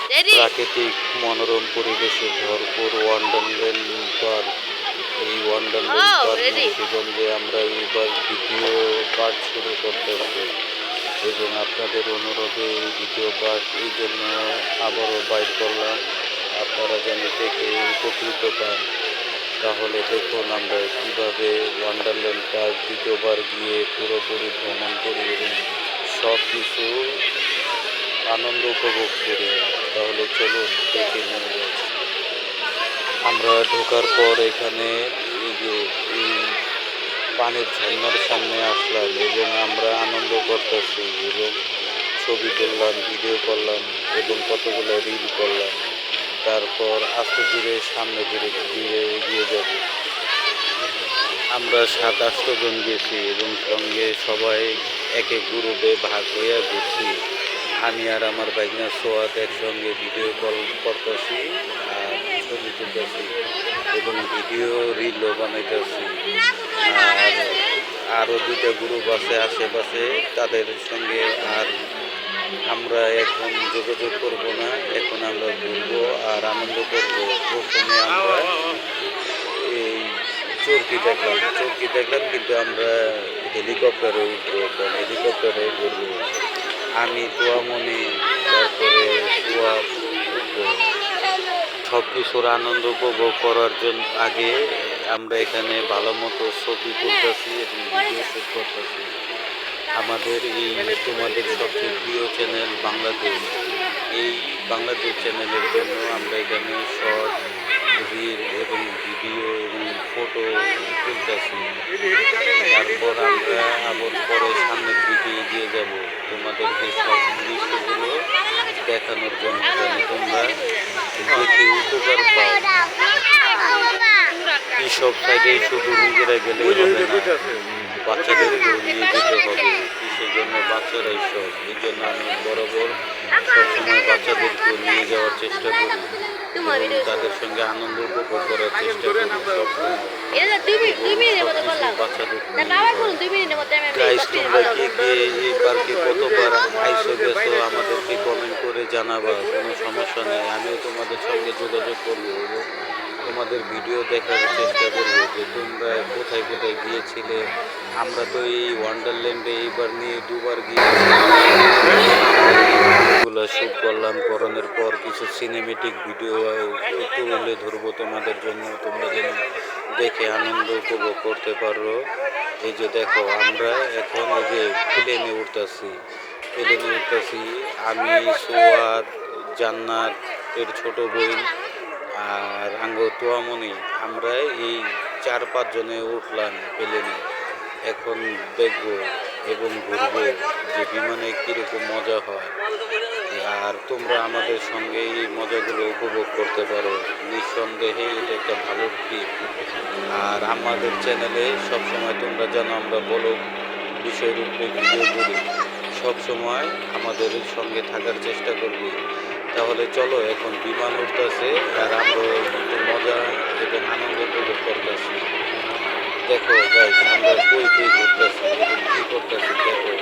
প্রাকৃতিক মনোরম পরিবেশে ভরপুর ওয়ান্ডারল্যান্ড পার্ক। এই ওয়ান্ডারল্যান্ড পার্ক মুন্সিগঞ্জে আমরা এবার দ্বিতীয় পার্ট শুরু করতেছি এবং আপনাদের অনুরোধে এই দ্বিতীয় পার্ট এই জন্য আবারও বাইর করলাম, আপনারা যেন দেখে উপকৃত পান। তাহলে দেখুন আমরা কীভাবে ওয়ান্ডারল্যান্ড পার্ক দ্বিতীয়বার গিয়ে পুরোপুরি ভ্রমণ করি এবং সব কিছু আনন্দ উপভোগ করি। তাহলে চলুন দেখে নিয়ে যাচ্ছি। আমরা ঢোকার পর এখানে এই যে এই পানির ঝর্ণার সামনে আসলাম এবং আমরা আনন্দ করতেছি এবং ছবি তুললাম, ভিডিও করলাম এবং কতগুলো রিল করলাম। তারপর আস্তে ধীরে সামনে ধীরে ধীরে এগিয়ে যাব। আমরা 7-8 জন গেছি এবং সঙ্গে সবাই এক এক গ্রুপে ভাগ হইয়া ঘুরছি। আমি আর আমার ভাইনা সোয়াদ একসঙ্গে ভিডিও কল করতেছি আর ছবি তুলতেছি এবং ভিডিও রিলও বানাইতেছি। আর আরও 2টা গ্রুপ আছে আশেপাশে, তাদের সঙ্গে আর আমরা এখন যোগাযোগ করব না, এখন আমরা ঘুরবো আর আনন্দ করবো। প্রথমে আমরা এই চরকি দেখলাম কিন্তু আমরা হেলিকপ্টারে উঠবো, এখন হেলিকপ্টারে ঘুরবো। আমি তোয়ামনি তারপরে সোয়াব উঠবো। সব কিছুর আনন্দ উপভোগ করার জন্য আগে আমরা এখানে ভালো মতো ছবি তুলতেছি এবং ভিডিও শ্যুট করতেছি। আমাদের এই তোমাদের সবচেয়ে প্রিয় চ্যানেল বাংলাদেশ, এই বাংলাদেশ চ্যানেলের জন্য আমরা এখানে শর্ট, রিল এবং ভিডিও এবং ফটো তুলতেছি। তারপর আমরা আবার পরে সামনের দিকে এগিয়ে যাব তোমাদেরকে সব দৃশ্যগুলো দেখানোর জন্য, যেন তোমরা দেখে উপকার পাও। এইসব সাইডে শুধু নিজেরা গেলে হবে না, বাচ্চাদেরকেও নিয়ে যেতে হবে। কিসের জন্য? বাচ্চারাই সব। এই জন্য আমি বরাবর সবসময় বাচ্চাদেরকেও নিয়ে যাওয়ার চেষ্টা করি এবং তাদের সঙ্গে আনন্দ উপভোগ করার চেষ্টা করি সবসময়। গাইস, তোমরা কে কে এই পার্কে কতবার আইসো গেছো আমাদেরকে কমেন্ট করে জানাবা, কোনো সমস্যা নেই। আমিও তোমাদের সঙ্গে যোগাযোগ করবো এবং তোমাদের ভিডিও দেখার চেষ্টা করবো যে তোমরা কোথায় কোথায় গিয়েছিলে। আমরা তো এই ওয়ান্ডারল্যান্ডে এইবার নিয়ে 2বার গিয়েছি। এগুলো শ্যুট করলাম, করানোর পর কিছু সিনেমেটিক ভিডিও তুলে ধরবো তোমাদের জন্য, তোমরা যেন দেখে আনন্দ উপভোগ করতে পারো। এই যে দেখো, আমরা এখন এই যে প্লেনে উঠতেছি আমি, সোয়াদ, জান্নাত এর ছোট বোন আর আঙ্গ তোয়ামনি, আমরা এই 4-5 জনে উঠলাম প্লেনে। এখন দেখবো এবং ঘুরবো যে বিমানে কীরকম মজা হয়, আর তোমরা আমাদের সঙ্গে এই মজাগুলো উপভোগ করতে পারো। নিঃসন্দেহে এটা একটা ভালো ট্রিপ। আর আমাদের চ্যানেলে সবসময় তোমরা জানো আমরা বলো বিষয়ের উপরে ভিডিও করি, সবসময় আমাদের সঙ্গে থাকার চেষ্টা করবি। তাহলে চলো, এখন বিমান উঠতেছে আর আমরা একটু মজা এবং আনন্দ উপভোগ করতেছি। দেখো গাইস, আমরা কই ঘুরতেছি এবং কি করতেছি দেখো।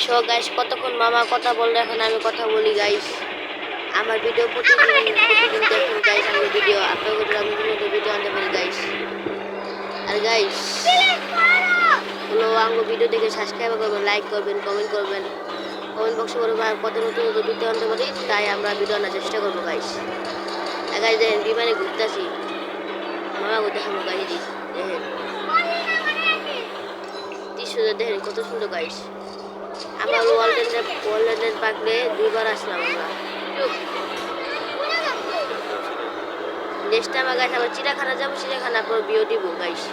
সো গাইস, কতক্ষণ মামা কথা বললো, এখন আমি কথা বলি গাইস। আমার ভিডিও প্রতিদিন দেখুন গাইস, আমি ভিডিও আপনার আমি ভিডিও আনতে পারি গাইস। আর গাইস হলো আমার ভিডিও দেখে সাবস্ক্রাইব করবেন, লাইক করবেন, কমেন্ট করবেন, কমেন্ট বক্সে বলবেন আর কত নতুন ভিডিও আনতে পারি, তাই আমরা ভিডিও আনার চেষ্টা করবো গাইস। আর গাইস দেখেন, বিমানে ঘুরতেছি, মামা ঘুরতে আমার গাড়ি দেখেন দৃশ্যটা দেখেন কত সুন্দর গাইস। আমরা ওয়ার্ল্ডের পার্কে 2বার আসলাম আমরা। নেক্সট টাইম গাইস আবার চিড়িয়াখানা যাবো, চিড়িয়াখানা পর ভিডিও দিব গাইস।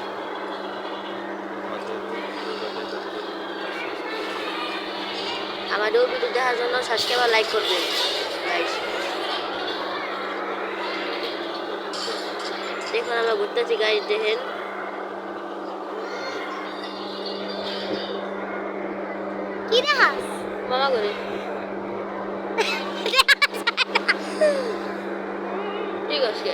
আমাদের ভিডিও দেখার জন্য সাবস্ক্রাইব আর লাইক করবেন গাইস। দেখুন আমরা ঘুরতেছি গাইস, দেখেন কি দেখাস মামা করে ঠিক আছে।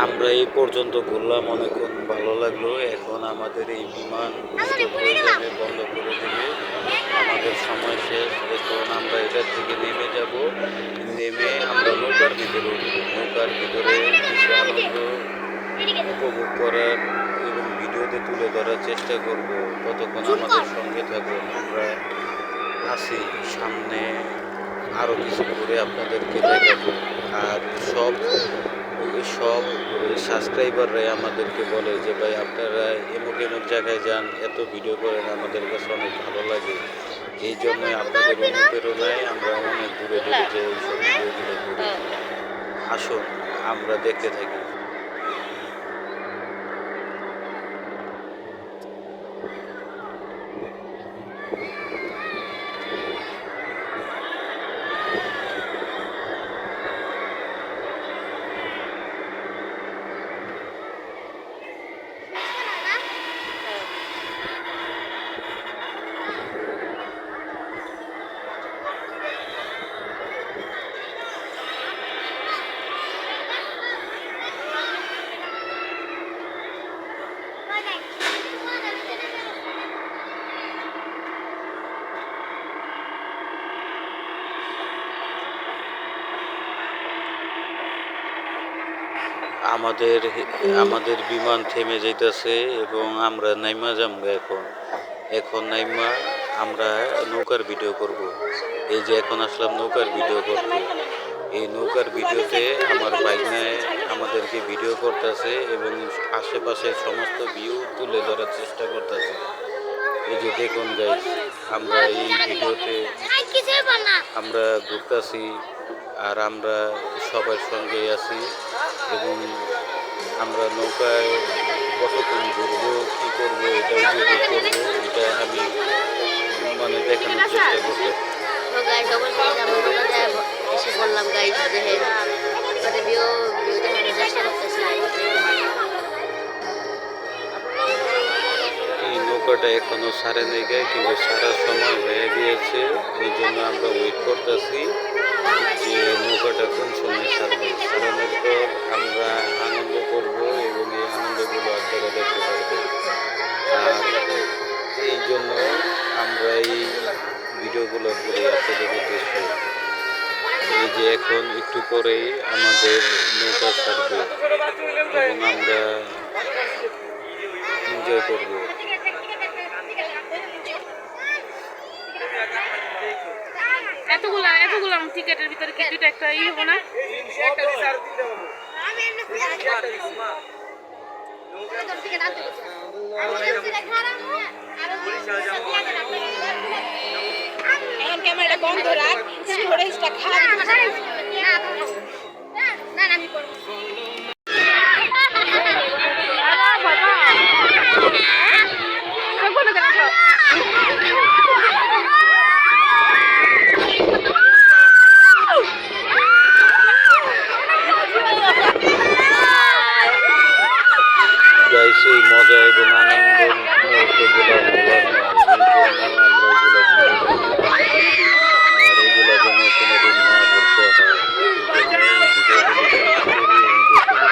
আমরা এই পর্যন্ত ঘুরলাম, অনেকক্ষণ ভালো লাগলো। এখন আমাদের এই বিমান স্টপ হয়ে যাবে, বন্ধ করে দেবে, আমাদের সময় শেষ। এখন আমরা এটার থেকে নেমে যাব, নেমে আমরা নৌকার ভিতরে উঠব। নৌকার ভিতরে কিছু আনন্দ উপভোগ করার এবং ভিডিওতে তুলে ধরার চেষ্টা করব। ততক্ষণ আমাদের সঙ্গে থাকুন। আমরা আছি সামনে, আরও কিছু করে আপনাদেরকে দেখাবো। আর সব সব সাবস্ক্রাইবাররাই আমাদেরকে বলে যে ভাই আপনারা এমুক এমুক জায়গায় যান, এত ভিডিও করেন, আমাদের কাছে অনেক ভালো লাগে। এই জন্যই আপনাদের অনুপ্রেরণায় আমরা অনেক দূরে দূরে যে এইসব ভিডিওগুলো করি। আসুন আমরা দেখতে থাকি। আমাদের আমাদের বিমান থেমে যাইতেছে এবং আমরা নাইমা যাবো। এখন নাইমা আমরা নৌকার ভিডিও করব। এই যে এখন আসলাম নৌকার ভিডিও করতে। এই নৌকার ভিডিওতে আমার ভাইনায় আমাদেরকে ভিডিও করতেছে এবং আশেপাশের সমস্ত ভিউ তুলে ধরার চেষ্টা করতেছে। এই যে দেখুন গাইস, আমরা এই ভিডিওতে আমরা ঘুরতেছি আর আমরা সবার সঙ্গে আছি এবং আমরা নৌকায় কতক্ষণ ঘুরবো, কী করবো, এটা উপভোগ করবো, এটা আমি মানে দেখানোর চেষ্টা করতে। তো গাইস অবশ্যই আমরা নৌকাতে এসে বললাম গাইস দেখেন মানে ভিউ দেখানোর চেষ্টা করতেছি। এই নৌকাটা এখনো সারে নেই গায়ে, কিন্তু সারার সময় হয়ে গিয়েছে। এই জন্য আমরা ওয়েট করতেছি যে নৌকাটা কোন সময় সারবে। সারানোর পর আমরা আনন্দ করব এবং এই আনন্দগুলো আপনারা দেখতে পারবেন। আর এই জন্য আমরা এই ভিডিওগুলো করে আপনাদের উদ্দেশ্যে। এই যে এখন একটু পরেই আমাদের নৌকা ছাড়বে এবং আমরা এনজয় করব। এতগুলা টিকেটের ভিতরে কি দুইটা একটা হবো না? এখন ক্যামেরাটা বন্ধ রাখ, স্টোরেজটা খারাপ। না আমি করব। গাইস এই মজা এবং আনন্দের মুহূর্তগুলো ভোলার নয়। এই জন্য আমরা এগুলো ভুলে যাই। আর এগুলো যেন কোনোদিন না বলতে হয়। এই জন্য এই ভিডিওগুলো শেষ করি এবং দেখে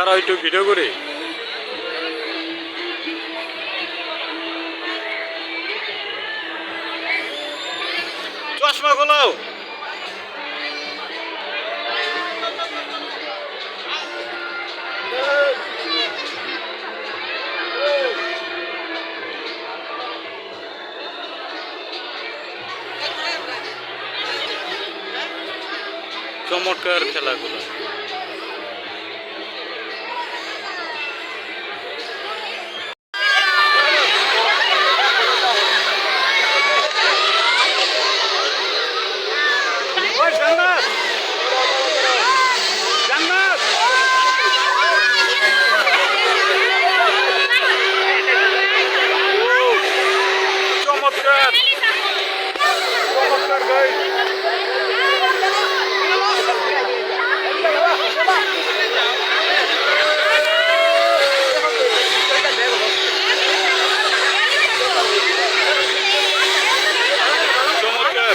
দাঁড়াও একটু ভিডিও করি। চশমা খোলাও। চমৎকার খেলাগুলো। চমৎকার চমৎকার গাইস। চমৎকার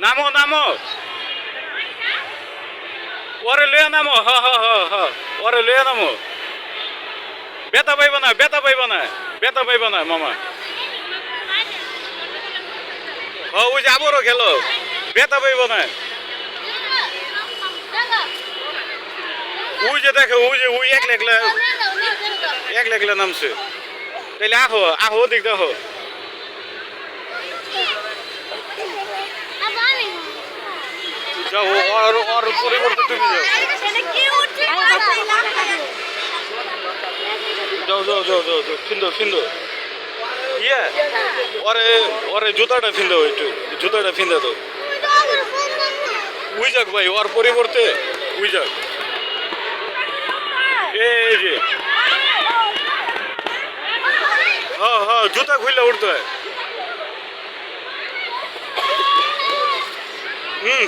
নামো নামো ওরে লয়ে নামো। হ হ হ হ ওরে লয়ে নামো। বেতা পাইব না বেতা পাইব না বেতা পাইব না মামা। হ ওই যে আবারও খেলো বেতা পাইব না। ওই যে দেখো ওই যে ওই এক লেগলে নামছে। তাইলে আহো আহো ওদিক দেখো। যাও ওর পরিবর্তে তুমি যাও যাও যাও যাও যাও ফিন্দো ফিন্দো ইয়ে ওরে ওরে জুতাটা ফিন্দো একটু জুতাটা ফিন্দা তো উই যাক ভাই ওর পরিবর্তে উই যাক এই যে জুতা খুললে উঠতে হয়।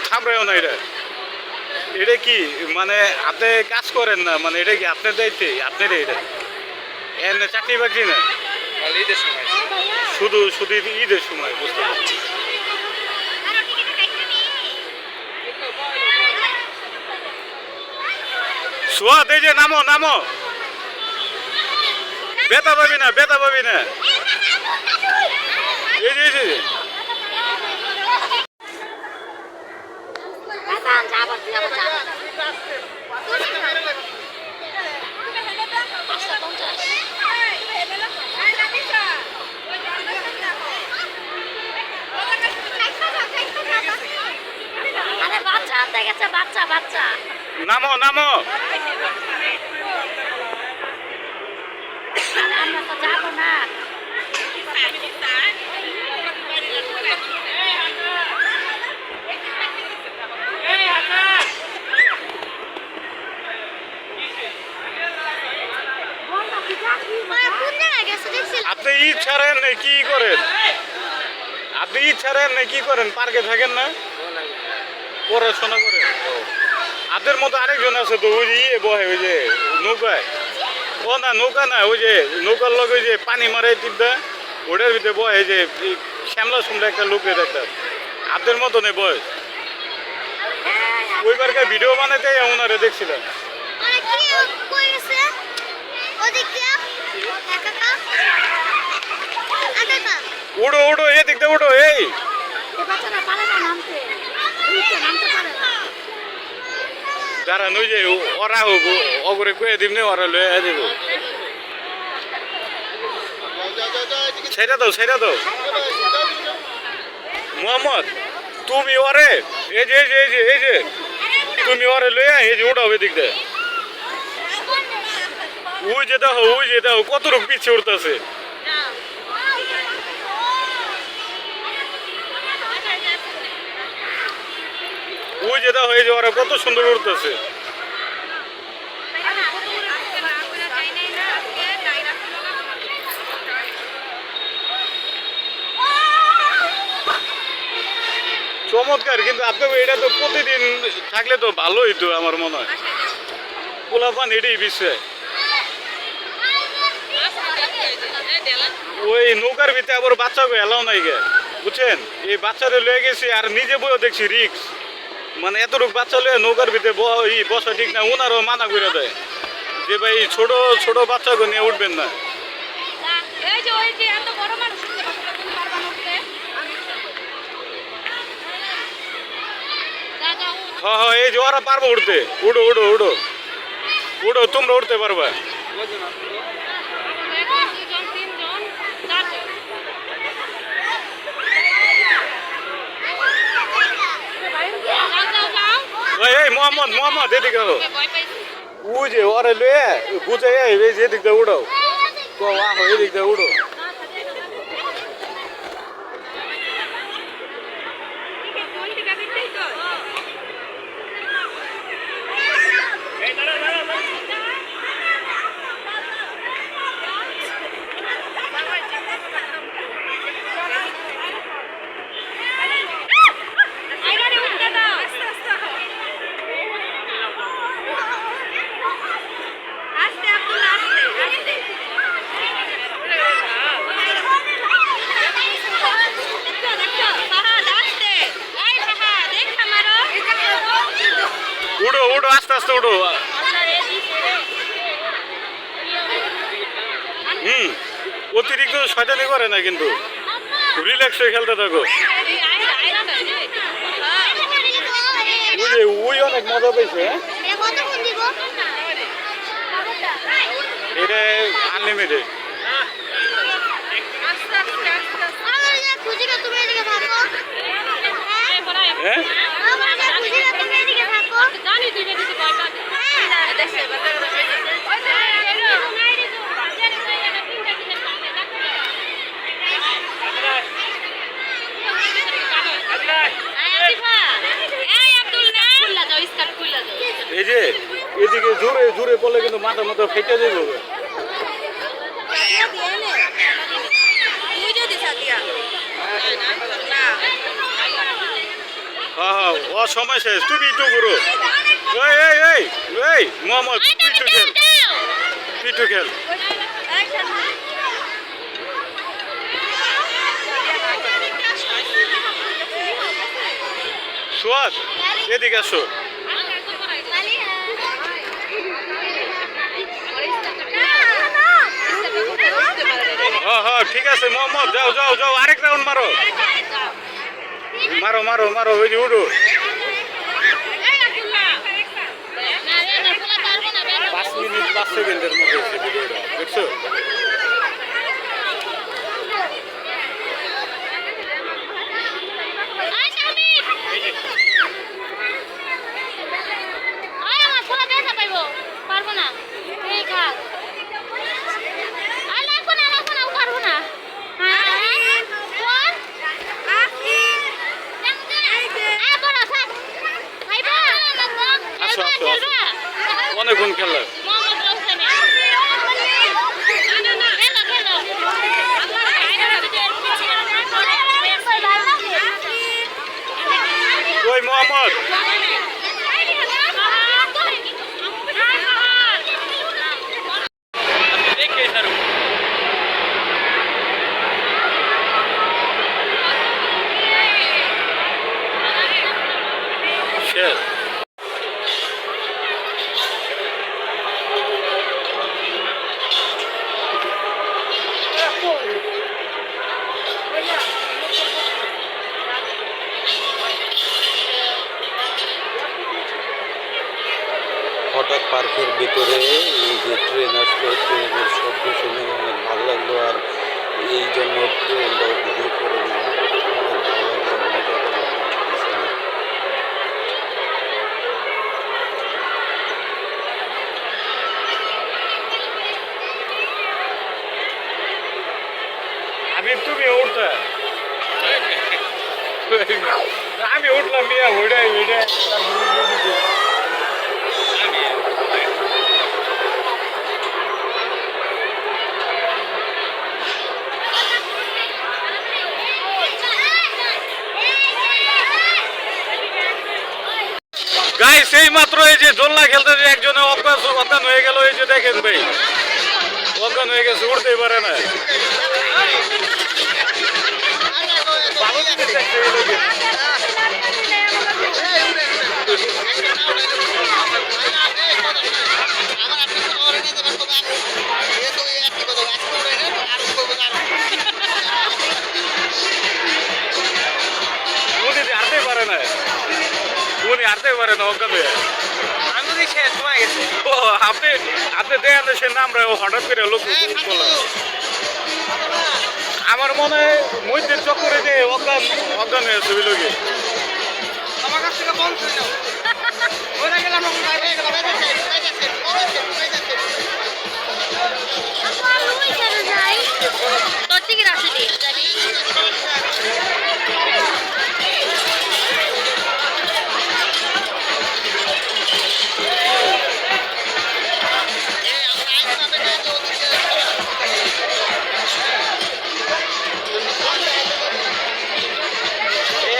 থামরেও না এটা। এটা কি মানে আপনি কাজ করেন না, মানে এটা কি আপনার দায়িত্বে, আপনার এটা এমনি চাকরি বাকরি না, ঈদের সময় শুধু শুধু ঈদের সময়, বুঝতে পারছি। সোয়াদ এই যে নামো নামো, বেতা পাবি না, বেতা পাবি না। এই যে এই যে বাচ্চা আনতে গেছে, বাচ্চা বাচ্চা। নামো নামো। আমরা তো যাবো না। আপনি ঈদ ছাড়েন না কি করেন? আপনি ঈদ ছাড়েন না কি করেন? পার্কে থাকেন না, পড়াশোনা করেন? আপনার মতো আরেকজন আছে তো, ওই যে ইয়ে বহে, ওই যে নৌকায়। ও না নৌকা না, ওই যে নৌকার লগে ওই যে পানি মারে টিপদা, ওটার ভিতরে বহে, যে শ্যামলা সুন্দর একটা লোকের একটা আপনার মতো নেই বয়স। ওইবারকার ভিডিও বানাতে ওনারে দেখছিলাম। উড়ো উড়ো, এদিক দিয়ে উড়ো। এই যারা নই যে ওরা হোক, অগরে কয়ে দিবনি, ওরা লয়ে দেব। সেটা দাও, সেটা দাও। মোহাম্মদ, তুমি ওরে এই যে এই যে এই যে এই যে তুমি ওরে লইয়া এই যে উঠাও এদিক দিয়ে। ওই যে দেখো, ওই যে দেখো কত রূপ পিছিয়ে উঠতেছে। ওই যে দেখো, এই যে ওরা কত সুন্দর উঠতেছে। চমৎকার, কিন্তু আপনি এটা তো প্রতিদিন থাকলে তো ভালোই তো, আমার মনে হয় পোলাপান এটাই বিষয়। ওই নৌকার ভিতরে আবার বাচ্চাকে এলাও নাই গে, বুঝছেন? এই বাচ্চারে লয়ে গেছি, আর নিজে বইও দেখছি রিক্স, মানে এতটুকু বাচ্চা লয়ে নৌকার ভিতরে বসা ঠিক না। ওনারও মানা করে দেয় যে ভাই ছোট ছোট বাচ্চাকে নিয়ে উঠবেন না। হ্যাঁ হ্যাঁ, এই যে ওরা পারবো উঠতে। উঠো উঠো উঠো উঠো, তোমরা উঠতে পারবা। এই মোহাম্মদ, মোহাম্মদ এদিকে আও। ওই যে ওরা লয়ে বুঝাই, এই যে এদিক দিয়ে উঠাও, তো আহ এদিক দিয়ে উঠো। উঠো উঠো, আস্তে আস্তে উঠো। অতিরিক্ত শয়তানি করে না, কিন্তু রিল্যাক্স হয়ে খেলতে থাকো। ওই যে ওই অনেক মজা পেয়েছে। এটা আনলিমিটেড। হ্যাঁ এই যে এদিকে জোরে জোরে পড়লে কিন্তু মাথা মাথা ফেটে যাবে। সময় শেষ, তুমি একটু ঘুরো। এই এই এই এই মোহাম্মদ, তুই একটু খেল, তুই একটু খেল। সোয়াদ, এদিকে আসো। হ্যাঁ হ্যাঁ ঠিক আছে মোহাম্মদ, যাও যাও যাও, আরেক রাউন্ড মারো মারো মারো মারো, ওই যে উঠো। 5 মিনিট 5 সেকেন্ডের মধ্যে হচ্ছে ভিডিওটা, দেখছো? পারবো না, এই খা আর লাগবো না পারবো না। আসো আসো আসো, অনেকক্ষণ খেলা। ওই মোহাম্মদ, শেষ। হঠাৎ পার্কের ভিতরে এই যে ট্রেন আসলো, ট্রেনের শব্দ শুনে অনেক ভালো লাগলো, আর এই জন্য ট্রেনটাও ভিডিও করে নিলাম। অনেক ভালো লাগলো, মজা করলাম। তুমি উঠতে, আমি উঠলাম মিয়া, ওইটাই ওইটাই। গাইস এই মাত্র এই যে দোলনা খেলতে যে একজনে অজ্ঞান হয়ে গেল, এই যে দেখেন ভাই, অজ্ঞান হয়ে গেছে, উঠতেই পারে না। উনি হারতেই পারে না, উনি হারতেই পারে না অজ্ঞান হয়ে। ও আপনি আপনি দেখেন সে নাম রে, হঠাৎ করে লোক বলে। আমার মনে হয় মধ্যের চক্করে যে অজ্ঞান অজ্ঞান হয়েছে ওই লোকে। আমার কাছ থেকে বন্ধ হয়ে যাও, ওরা গেলাম তোর থেকে আসলি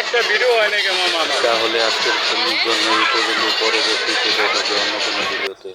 একটা ভিডিও হয় নাকি আমার মামা। তাহলে আজকের জন্য এই পর্যন্ত, পরবর্তীতে দেখা হবে অন্য কোনো ভিডিওতে।